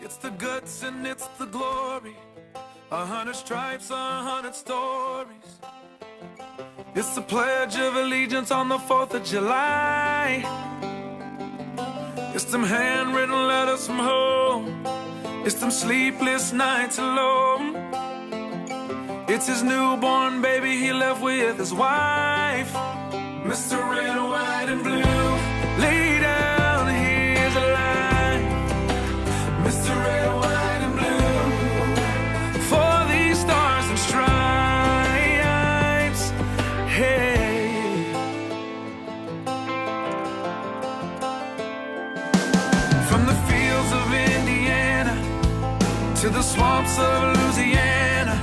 It's the guts and it's the glory. 100 stripes, 100 stories. It's the Pledge of Allegiance on the 4th of July. It's them handwritten letters from home. It's them sleepless nights alone. It's his newborn baby he left with his wife. Mr. Red, White, and Blue, lay down, here's a line. Mr. Red, White, and Blue, for these stars and stripes, hey. From the fields of Indiana to the swamps of Louisiana,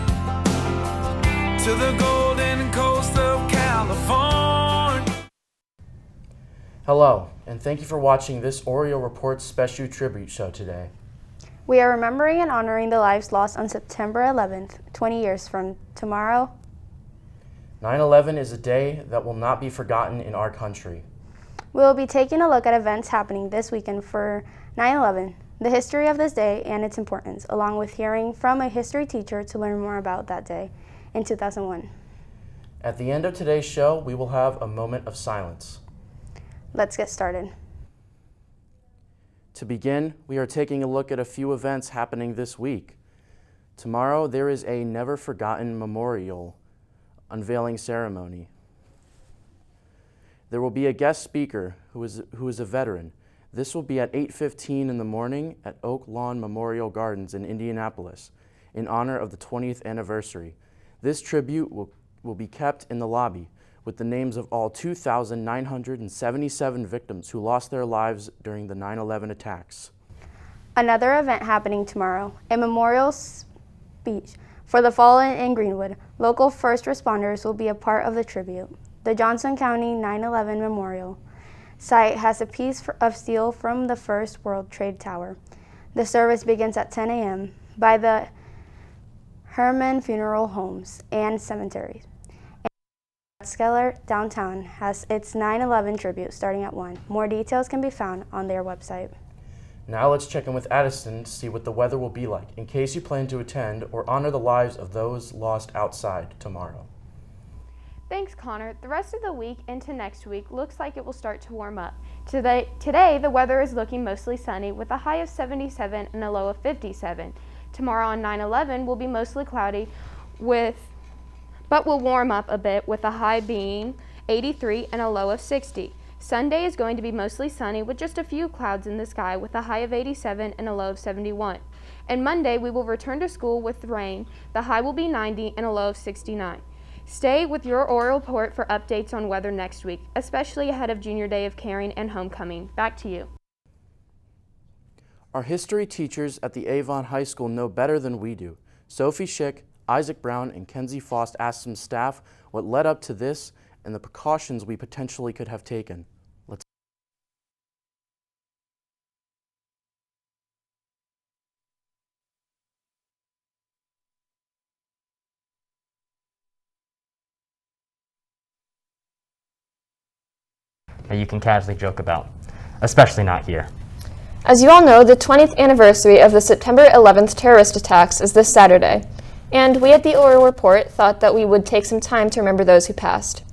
to the golden coast of California. Hello, and thank you for watching this Oriole Reports special tribute show today. We are remembering and honoring the lives lost on September 11th, 20 years from tomorrow. 9/11 is a day that will not be forgotten in our country. We will be taking a look at events happening this weekend for 9/11, the history of this day and its importance, along with hearing from a history teacher to learn more about that day in 2001. At the end of today's show, we will have a moment of silence. Let's get started. To begin, we are taking a look at a few events happening this week. Tomorrow, there is a Never Forgotten Memorial unveiling ceremony. There will be a guest speaker who is a veteran. This will be at 8:15 in the morning at Oak Lawn Memorial Gardens in Indianapolis in honor of the 20th anniversary. This tribute will be kept in the lobby with the names of all 2,977 victims who lost their lives during the 9/11 attacks. Another event happening tomorrow, a memorial speech for the fallen in Greenwood. Local first responders will be a part of the tribute. The Johnson County 9/11 Memorial site has a piece of steel from the First World Trade Tower. The service begins at 10 a.m. by the Herman Funeral Homes and Cemeteries. Skeller downtown has its 9/11 tribute starting at 1. More details can be found on their website. Now let's check in with Addison to see what the weather will be like in case you plan to attend or honor the lives of those lost outside tomorrow. Thanks, Connor. The rest of the week into next week looks like it will start to warm up. Today, the weather is looking mostly sunny with a high of 77 and a low of 57. Tomorrow on 9/11 will be mostly cloudy but will warm up a bit with a high being 83 and a low of 60. Sunday is going to be mostly sunny with just a few clouds in the sky with a high of 87 and a low of 71. And Monday we will return to school with rain. The high will be 90 and a low of 69. Stay with your Oriole Report for updates on weather next week, especially ahead of Junior Day of Caring and Homecoming. Back to you. Our history teachers at the Avon High School know better than we do. Sophie Schick, Isaac Brown, and Kenzie Faust asked some staff what led up to this and the precautions we potentially could have taken. Let's that you can casually joke about, especially not here. As you all know, the 20th anniversary of the September 11th terrorist attacks is this Saturday, and we at the Oriole Report thought that we would take some time to remember those who passed.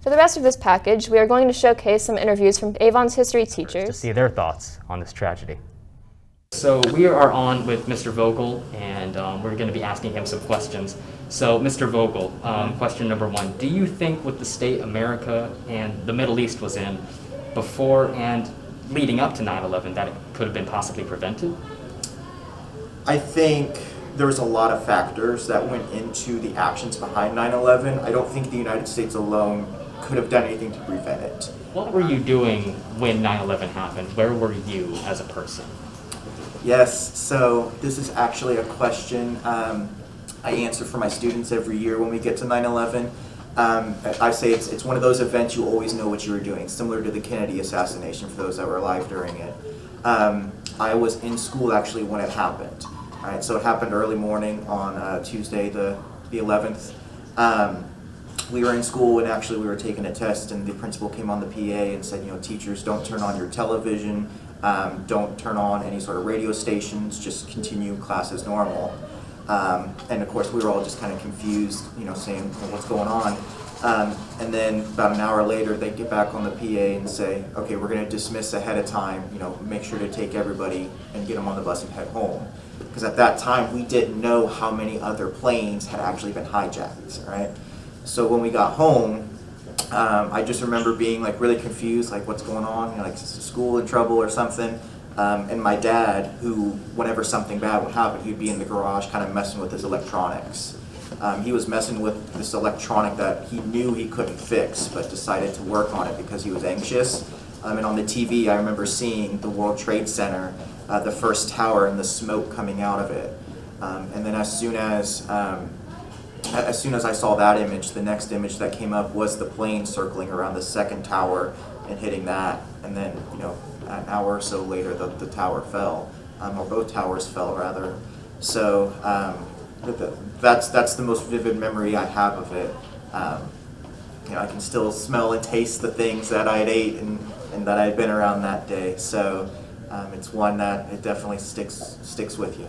For the rest of this package, we are going to showcase some interviews from Avon's history teachers to see their thoughts on this tragedy. So we are on with Mr. Vogel, and we're going to be asking him some questions. So Mr. Vogel, question number 1. Do you think with the state America and the Middle East was in before and leading up to 9/11 that it could have been possibly prevented? I think there was a lot of factors that went into the actions behind 9/11. I don't think the United States alone could have done anything to prevent it. What were you doing when 9/11 happened? Where were you as a person? Yes, so this is actually a question I answer for my students every year when we get to 9/11. I say it's one of those events you always know what you were doing, similar to the Kennedy assassination for those that were alive during it. I was in school actually when it happened. All right, so it happened early morning on Tuesday the 11th. We were in school and actually we were taking a test and the principal came on the PA and said, teachers, don't turn on your television. Don't turn on any sort of radio stations, just continue class as normal. And of course, we were all just kind of confused, saying, well, what's going on? And then about an hour later, they get back on the PA and say, okay, we're going to dismiss ahead of time, make sure to take everybody and get them on the bus and head home. Because at that time, we didn't know how many other planes had actually been hijacked, right? So when we got home, I just remember being like really confused, like what's going on, like is school in trouble or something. And my dad, who whenever something bad would happen, he'd be in the garage kind of messing with his electronics. He was messing with this electronic that he knew he couldn't fix, but decided to work on it because he was anxious. And on the TV, I remember seeing the World Trade Center, the first tower, and the smoke coming out of it. And then as soon as I saw that image, the next image that came up was the plane circling around the second tower and hitting that. And then, an hour or so later, the tower fell, or both towers fell, rather. So that's the most vivid memory I have of it. I can still smell and taste the things that I had ate and that I had been around that day. So it's one that it definitely sticks with you.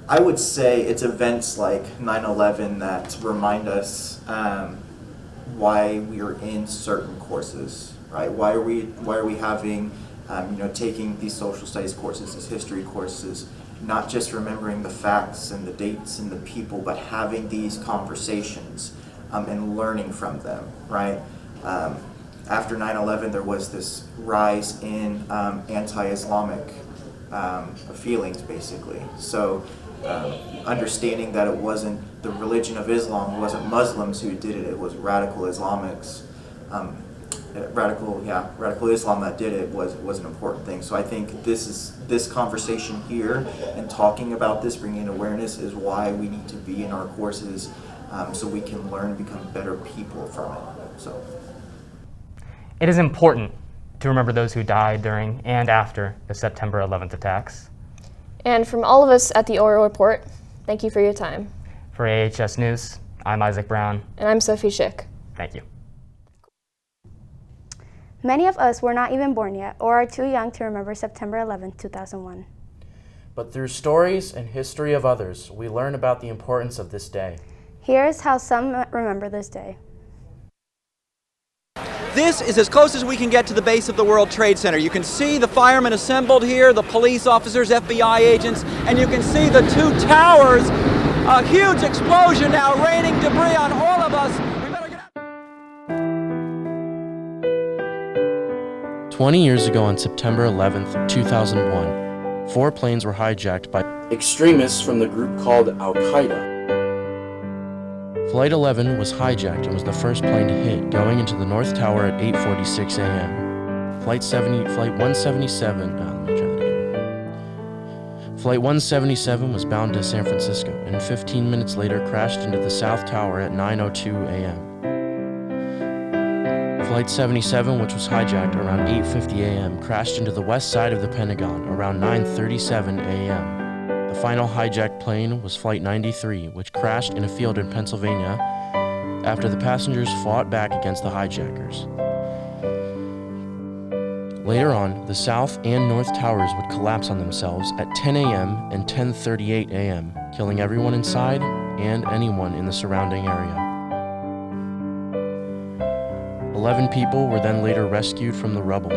I would say it's events like 9/11 that remind us why we are in certain courses, right? Why are we having, taking these social studies courses, these history courses, not just remembering the facts and the dates and the people, but having these conversations and learning from them, right? After 9/11, there was this rise in anti-Islamic feelings, basically. So understanding that it wasn't the religion of Islam, it wasn't Muslims who did it, it was radical Islamics. Radical Islam that did it was an important thing. So I think this conversation here and talking about this, bringing awareness, is why we need to be in our courses, so we can learn and become better people from it. So It is important to remember those who died during and after the September 11th attacks. And from all of us at the Oral Report, thank you for your time. For AHS News, I'm Isaac Brown. And I'm Sophie Schick. Thank you. Many of us were not even born yet or are too young to remember September 11, 2001. But through stories and history of others, we learn about the importance of this day. Here is how some remember this day. This is as close as we can get to the base of the World Trade Center. You can see the firemen assembled here, the police officers, FBI agents, and you can see the two towers. A huge explosion now raining debris on all of us. We better get out. 20 years ago on September 11th, 2001, 4 planes were hijacked by extremists from the group called Al-Qaeda. Flight 11 was hijacked and was the first plane to hit, going into the North Tower at 8:46 a.m. Flight 177 was bound to San Francisco, and 15 minutes later crashed into the South Tower at 9:02 a.m. Flight 77, which was hijacked around 8:50 a.m., crashed into the west side of the Pentagon around 9:37 a.m. The final hijacked plane was Flight 93, which crashed in a field in Pennsylvania after the passengers fought back against the hijackers. Later on, the South and North Towers would collapse on themselves at 10 a.m. and 10:38 a.m., killing everyone inside and anyone in the surrounding area. 11 people were then later rescued from the rubble.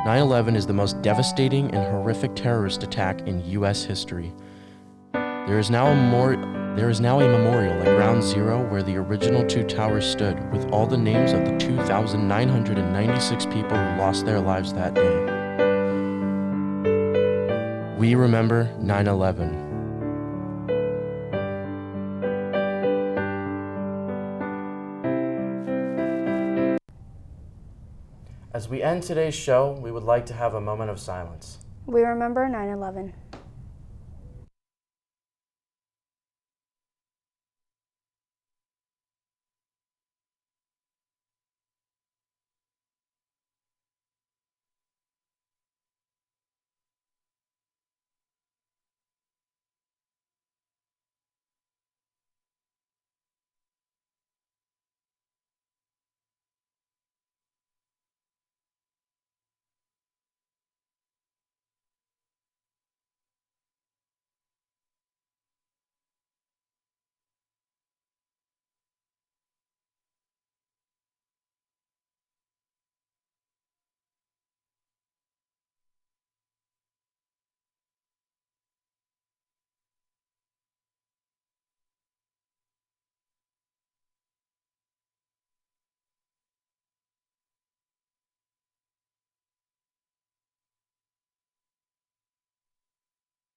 9/11 is the most devastating and horrific terrorist attack in U.S. history. There is now a memorial at Ground Zero where the original 2 towers stood, with all the names of the 2,996 people who lost their lives that day. We remember 9/11. As we end today's show, we would like to have a moment of silence. We remember 9/11.